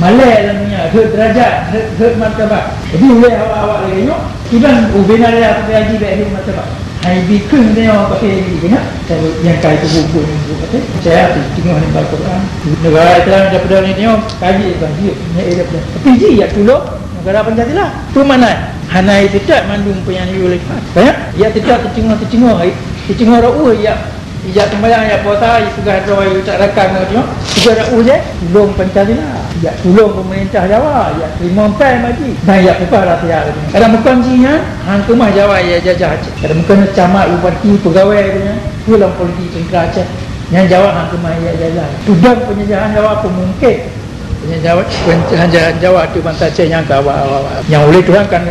malai dalam dunia, derajat, martabat. Jadi boleh awak lagi tengok iban ubina dia apa haji baik martabat. Hai bikun dia orang pakai lagi kena. Kalau yang kai tu buku ni buku kata, saya tengok ni baca Quran. Negara Islam daripada ni tengok kaji bagi ni daripada. Tapi ji ya tolong negara Pancasila. Tu mana? Hana itu tak mandung penyanyi oleh Tuhan. Banyak ya tidak tercengang rauh ya ia sembahyang ya puasa juga doa tak rakam tengok. Juga rauh je tolong Pancasila. Ya tolong pemerintah Jawa, ya terima pai mati. Dan ya buka rakyat ini. Ada bukan jinya, hang kemah Jawa ya jajah Aceh. Ada bukan camat bupati pegawai punya, pulang politik tentera Aceh. Yang Jawa hang kemah ya jajah. Tudang penjajahan Jawa pun mungkin. Penjajahan Jawa tu bangsa Aceh yang kawa-kawa. Yang oleh Tuhan kan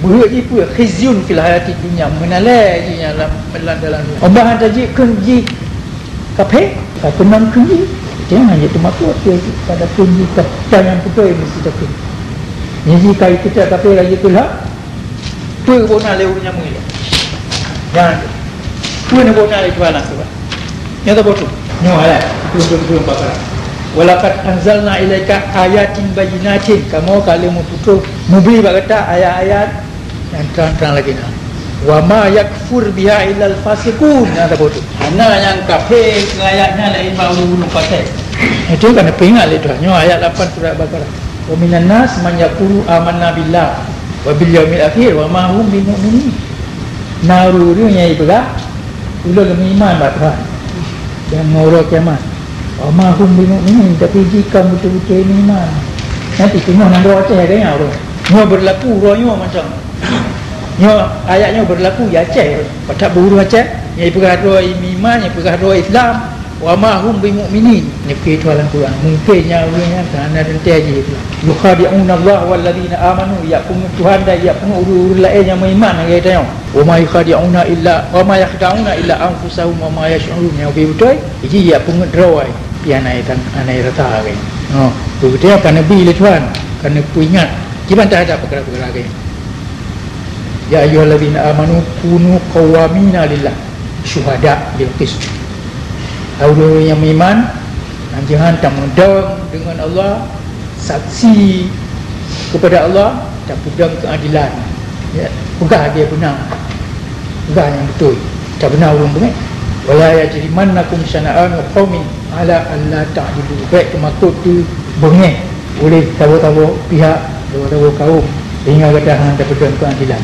buat ni pun khizyun fil hayatid dunya, menalai ji dalam obahan taji kunji kafe, kapenang kunji. Jangan hanya termasuk pada kunci kata yang betul yang mesti takut. Jadi kalau kita kata lagi pula, tu bona lewunya mula. Jangan. Tu ni bona lewu bala sebab. Yang tak betul. Nyo ala. Tu Baqarah. Walaqad anzalna ilaika ayatin bayyinatin. Kamu kalau mau betul mubli kata ayat-ayat yang terang-terang lagi nah. Wa ma yakfur biha illal fasiqun. Yang tak betul. Ana yang kafir ayatnya lain baru pakai. Itu kan peringat le Tuhan. Ayat 8 surah Baqarah. Wa minan nas man yaqulu amanna billah wa bil yaumil akhir wa ma hum bimu'minin. Narurunya itulah ulah beriman pada Tuhan dan hari kiamat. Wa ma hum bimu'minin, tapi jika betul-betul iman nanti tengok nang doa Aceh kayaknya orang. Nyo berlaku royo macam. Nyo ayatnya berlaku ya Aceh. Pada buru Aceh, yang berdoa iman, yang berdoa Islam. Wa ma hum bimu'minin. Ni fikir dalam Quran. Mungkinnya orangnya kerana rentai aja itu. Yukhadi'una Allah wal ladina amanu, ya pun Tuhan dan ya pun orang lain yang beriman dia tengok. Wa ma yukhadi'una illa wa ma yakhda'una illa anfusahum wa ma yash'urun. Yang betul jadi ya pun drawai pian anai rata kan. Betul kan nabi le Tuhan. Kerana ingat kita tak ada perkara-perkara lain. Ya ayyuhallazina amanu kunu qawamina lillah syuhada bil qist. Orang yang beriman jangan tak mendang dengan Allah, saksi kepada Allah dan pedang keadilan. Ya, pegang dia benar. Pegang yang betul. Tak benar orang benar. Wala yajrimannakum syana'an qaumin ala an la ta'dilu. Baik kemakut tu bengeh oleh tahu-tahu pihak, tahu-tahu kaum sehingga kata hang tak pedang keadilan.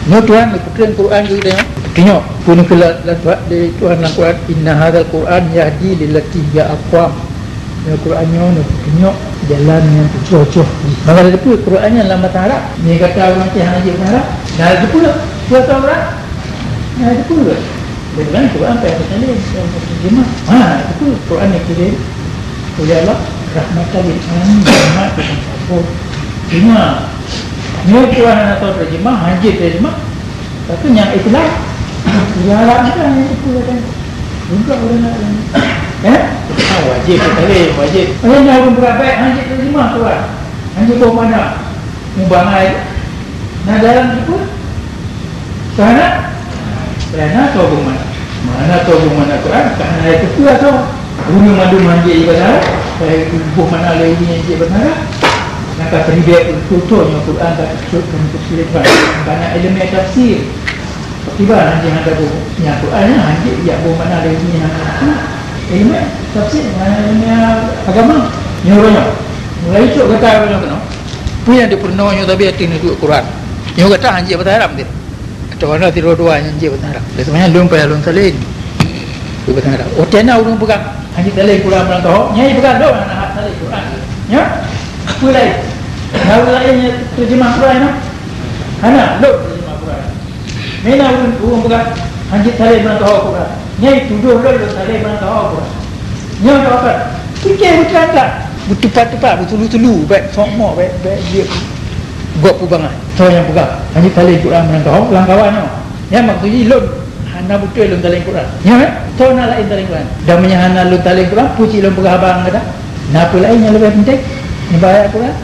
No Tuhan berpegang Quran kita tengok pun kelas dari Tuhan dalam Quran, inna hadzal Quran yahdi lillati hiya aqwam. Ya Qurannya no tengok jalan yang cucuh. Maka ada pun Qurannya dalam bahasa Arab. Ni kata orang Aceh haji bahasa Arab. Dah ada pula bahasa Arab. Dah ada pula. Dengan Quran apa yang terjadi yang terjemah. Itu pun Quran yang kirim oleh Allah rahmatan lil alamin. Rahmat kepada semua. Ni Quran atau terjemah, haji terjemah. Tapi yang itulah Arab kan itu kan. Juga orang nak wajib sekali, wajib. Orang yang berapa haji terjemah Quran. Haji ke mana? Mubangai. Nah dalam itu sana tahu bagaimana. Mana tahu bagaimana Quran? Karena itu pula tahu. Bunyi madu manji ibadah. Saya ibu mana lagi yang ibadah. Maka terlibat tuturnya Quran tak cukup untuk silakan. Banyak ilmu tafsir. tiba nanti ada bu yang Quran nanti ya bu mana ada ini ilmu tafsir mana agama nyorongnya mulai itu kata orang punya di pernahnya tapi hati ni tu Quran yang kata anjir berharap dia atau mana tidur dua anjir berharap sebenarnya belum payah belum salin tu berharap otena urung pegang anjir salin Quran orang tahu nyai pegang doh anak salin Quran ya mulai lainnya terjemah Quran anak lo terjemah Quran mana urung pegang anjir salin orang tahu Quran nyai tuduh lo salin orang tahu Quran nyai apa fikir bukan tak bertupat-tupat bertulu-tulu baik sokmok baik dia buat pubangan so yang pegang hanya tali Quran menangkau langkawannya yang maksudnya lun hana betul lun tali Quran ya so nak lain tali Quran dan menyahana lun tali Quran puji lun pegang abang kata napa lain yang lebih penting membayar Quran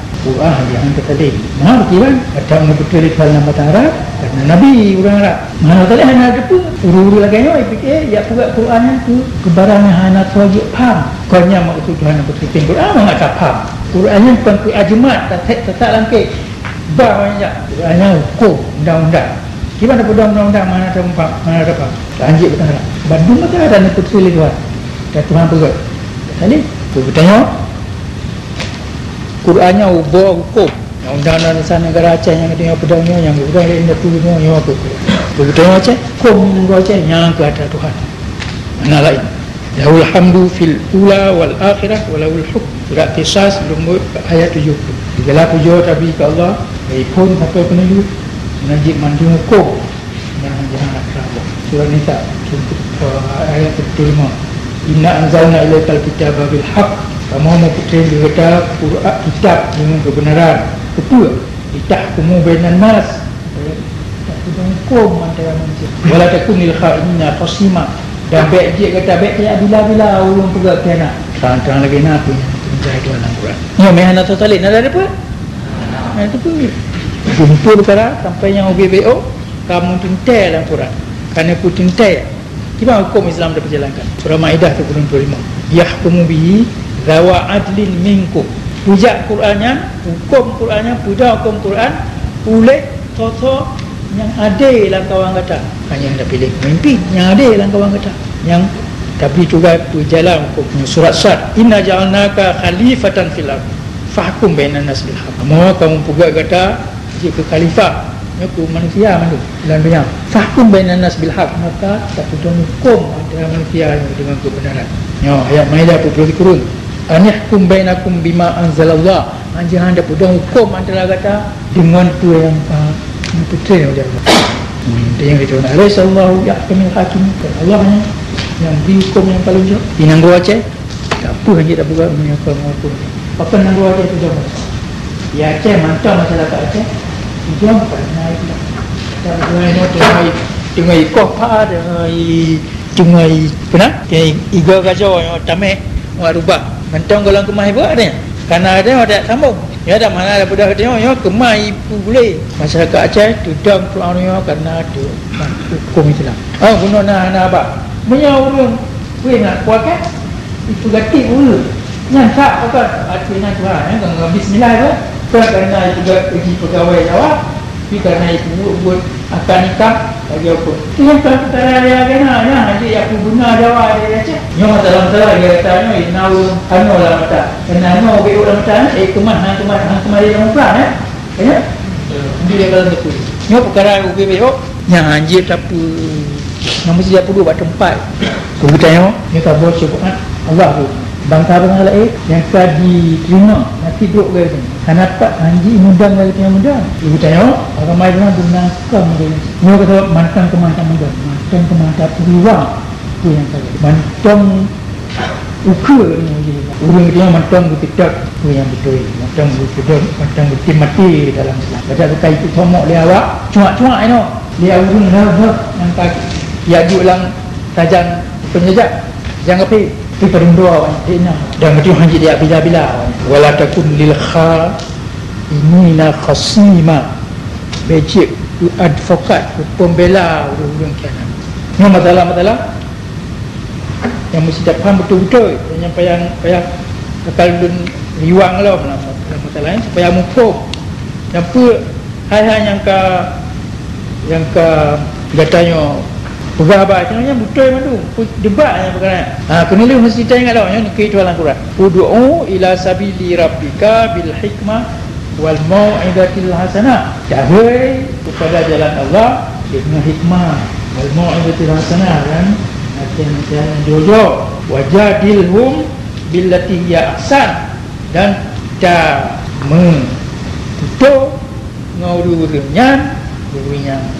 yang tadi nah betul ada orang betul di dalam bahasa Arab karena Nabi orang Arab mana tadi hana ada pun uru-uru lagi fikir ya pegang Qurannya tu kebarangan hana wajib faham kornya maksud Tuhan betul Quran mengata faham Qurannya bukan ke ajmat tak langkit banyak Qurannya hukum undang-undang gimana pedang undang-undang mana ada empat mana ada apa lanjut betul tak Bandung betul ada ni betul Tuhan dan Tuhan pegang tadi tu bertanya Qurannya ubah hukum undang-undang negara Aceh yang ada pedangnya yang udah ada tulisnya yang apa bertanya Aceh hukum Aceh yang ke atas Tuhan mana lain lahul hamdu fil ula wal akhirah walahul hukm surat Qisas lumut ayat 70 segala puja tapi ke Allah pun sampai penuju menajib mandu hukum yang jangan kerabuk surah Nisa ayat 75 inna anzalna ilaikal kitaba bil haqq kamu mau putri berkata Quran kitab dengan kebenaran betul ditahkumu bainan nas hukum antara manusia wala takunil kha'inina qasima dan baik dia kata baik ya bila-bila ulung pegang piana terang-terang lagi nak punya mencari Tuhan Al-Quran ya mehana totalin ada apa itu pun jumpa perkara sampai yang OBBO kamu tintai dalam Quran kerana aku tintai gimana hukum Islam dah berjalankan surah Maidah 25 yahkumu bihi zawa adlin minkum pujak Qurannya hukum Qurannya puja hukum Quran oleh toto yang ada dalam kawan kata hanya anda pilih pemimpin yang ada dalam kawan kata yang tapi juga berjalan hukumnya surat Sad inna ja'alnaka khalifatan fil ardh fahkum bainan nas bil haqq kamu pegang kata jika khalifah aku manusia mandu dan banyak fahkum bainan nas bil haqq maka tak hukum antara manusia dengan kebenaran ya ayat Maidah 20 turun anihkum bainakum bima anzalallah jangan ada pedang hukum antara kata dengan tu yang betul oleh Allah yang itu Rasulullah yahkumul hakim Allah yang beri hukum yang paling jauh di Nanggo Aceh tak apa hanya tak buat menyokong hukum apa Nanggo Aceh itu jauh di Aceh mantap masyarakat Aceh jauh pernah itu dengan kopa dengan pernah iga kacau yang tamai orang rubah mantap golong kemah buat ada karena ada sambung ya ada mana ada budak dia yo kemai pun boleh masyarakat Aceh tudang keluarnya karena ada hukum Islam guna nak apa punya orang kuih nak kuat kan itu gatik dulu yang tak apa artinya Tuhan kan bismillah kan kerana juga pergi pegawai jawab tapi kerana itu buat akan nikah lagi apa yang perkara dia kena jadi aku guna jawab dia Aceh yang dalam dia katanya inau anu lah mata kena anu be orang mata kemah dia mumpah ya dia kalau tu nyo perkara UBBO yang anjir apa yang mesti dia perlu buat tempat aku tanya ni tak boleh sebut Allah tu bangsa bangsa lain yang telah diterima nanti duduk ke sini karena tak anjir mudah dari yang mudah aku tanya orang main dengan benangkan dia kata mantan kemantan muda mantan kemantan peluang tu yang saya mantan ukur ni orang dia mantan tidak tu yang betul mantan betul mantan betul mati dalam Islam baca bukan itu somok dia awak cuak-cuak ini dia urung dah yang kaki ya jualan tajam penjajah jangan pergi perundua dan betul hanya dia bila-bila wala takun lil khainina khasima becik advokat pembela orang kianat yang masalah-masalah yang mesti dapat faham betul-betul yang payah kalau riwang lah masalah lain supaya mukuk apa hal-hal yang yang katanya bergabar sebenarnya betul mandu debat yang perkara kena lu mesti tengok dah yang ke dalam Quran ud'u ila sabili rabbika bil hikmah wal mau'izatil hasanah dahai kepada jalan Allah dengan hikmah wal mau'izatil hasanah dan nasihat jojo wajadilhum billati hiya ahsan dan ta mentutup ngaudunya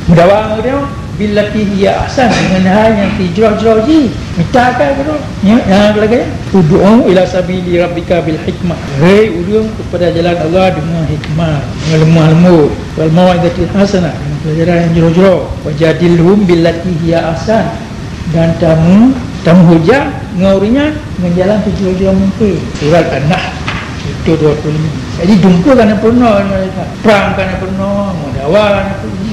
mudawa dia billati hiya ahsan dengan hal yang tijrah-jrah ji mintakan gitu yang lagi ud'u ila sabili rabbika bil hikmah hei udung kepada jalan Allah dengan hikmah dengan lemah lembut wal mau'izatil hasanah dengan pelajaran yang jrah-jrah wajadilhum billati hiya ahsan dan tamu hujah ngaurinya dengan jalan tijrah-jrah mungkin surat An-Nahl itu 25 jadi jumpa kerana pernah perang kerana pernah mudawa kerana pernah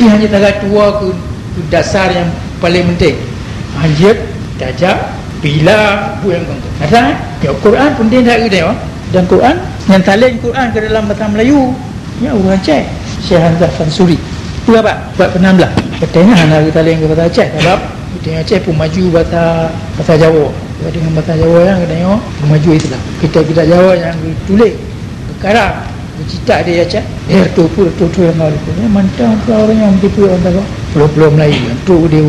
ini hanya tagak tua ke dasar yang paling penting hajat, tajak, bila bu yang kongkong ada ya Quran pun dia tak ada dan Quran yang talent Quran ke dalam bahasa Melayu ya orang Aceh Syekh Hamzah Fansuri itu apa? Buat penambah katanya anak kita talent ke bahasa Aceh sebab kita Aceh pun maju bahasa Jawa dengan bahasa Jawa yang katanya maju Islam kita Jawa yang ditulis sekarang bercita dia Aceh tu yang ada tu mantap orang yang tipu orang tak belum Melayu tu dia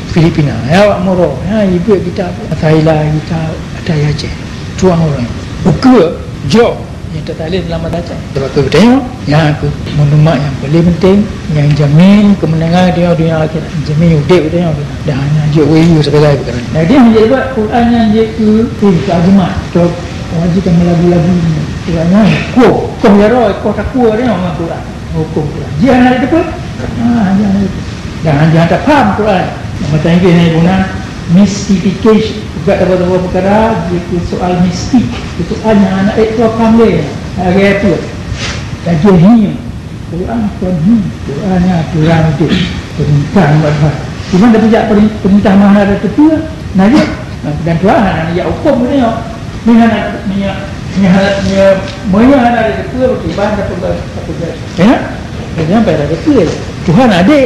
Filipina ya awak moro ya ibu kita Thailand kita ada Aceh tuang orang buku job yang tertalin dalam bahasa Aceh sebab tu tengok yang aku menumak yang paling penting yang jamin kemenangan dia dunia akhirat jamin udip dia dan ajak wayu segala perkara nah dia menjadi buat Quran yang dia ke agama tu wajibkan lagu-lagu ni kiranya kau ya kau tak kuat dia orang Quran hukum Quran jangan ada depan jangan tak faham Quran macam ini guna mystification juga dapat perkara itu soal mistik itu soalnya anak itu akan dia hari apa dan dia hinyum Quran Qurannya Quran itu perintah buat cuma dia punya perintah mana ada tepi nabi dan Tuhan ya hukum dia Moya ada depa beribadah apa ya sampai ada depa Tuhan ada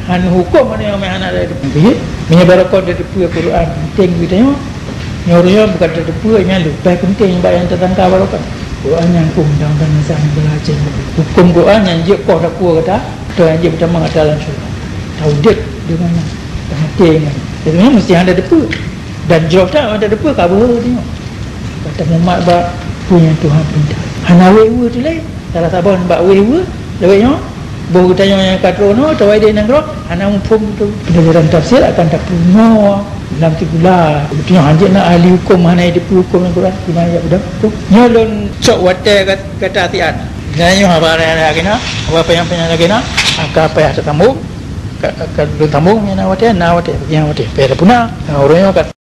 han hukum mana yang ada depa menyebarkan depa Quran penting kita tengok nyornya bukan depa yang lupa penting bayang tentang kawalan Quran yang undang-undang sang belajar hukum Quran yang je kau dak kuat kata tu yang je pertama kata dalam surah tauhid dengan penting jadi mesti ada depa dan jawab tak ada depa khabar tengok kata Muhammad bak punya Tuhan perintah hana wewe tu lain salah sabar bak wewe lewatnya baru tanya yang katrono atau dia nang ro hana mumpung tu dalam tafsir akan tak puno dalam tigulah dia anjek nak ahli hukum mana dia hukum Al-Quran gimana ya budak tu nyolon cok wate kata hatian nanya apa lagi na apa yang lagi na apa ya tamu kalau tamu yang wate yang wate pada punah orangnya kat